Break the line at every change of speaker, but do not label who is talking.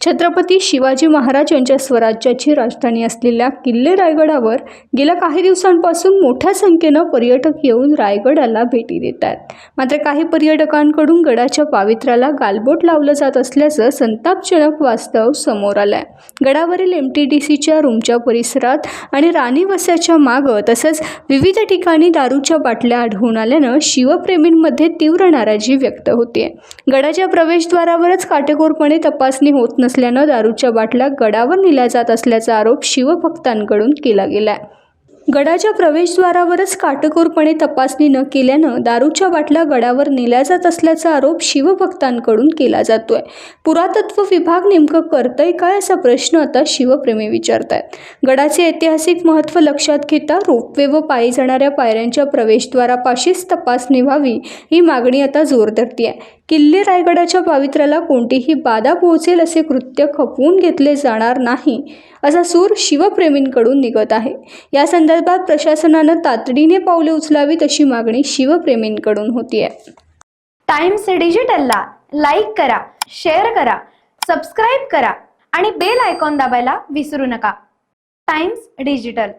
छत्रपती शिवाजी महाराज यांच्या स्वराज्याची राजधानी असलेल्या किल्ले रायगडावर गेल्या काही दिवसांपासून मोठ्या संख्येनं पर्यटक येऊन रायगडाला भेटी देत आहेत. मात्र काही पर्यटकांकडून गडाच्या पावित्र्याला गालबोट लावलं जात असल्याचं संतापजनक वास्तव समोर आलंय. गडावरील MTDCच्या रूमच्या परिसरात आणि राणी वस्याच्या मागं तसंच विविध ठिकाणी दारूच्या बाटल्या आढळून आल्यानं शिवप्रेमींमध्ये तीव्र नाराजी व्यक्त होते. गडाच्या प्रवेशद्वारावरच काटेकोरपणे तपासणी होत नसल्यानं दारूच्या बाटल्या गडावर नेल्या जात असल्याचा आरोप शिवभक्तांकडून केला गेलाय. गडाच्या प्रवेशद्वारावरच काटेकोरपणे तपासणी न केल्यानं दारूच्या बाटल्या गडावर नेल्या जात असल्याचा आरोप शिवभक्तांकडून केला जातोय. पुरातत्व विभाग नेमकं करतंय काय असा प्रश्न आता शिवप्रेमी विचारतायत. गडाचे ऐतिहासिक महत्त्व लक्षात घेता रोपवे व पायी जाणाऱ्या पायऱ्यांच्या प्रवेशद्वारापाशीच तपासणी व्हावी ही मागणी आता जोर धरते आहे. किल्ले रायगडाच्या पावित्र्याला कोणतीही बाधा पोहोचेल असे कृत्य खपवून घेतले जाणार नाही असा सूर शिवप्रेमींकडून निघत आहे. या संदर्भात प्रशासनानं तातडीने पावले उचलावीत अशी मागणी शिवप्रेमींकडून होतीये.
टाइम्स डिजिटलला लाईक करा, शेअर करा, सबस्क्राईब करा आणि बेल आयकॉन दाबायला विसरू नका. Times digital.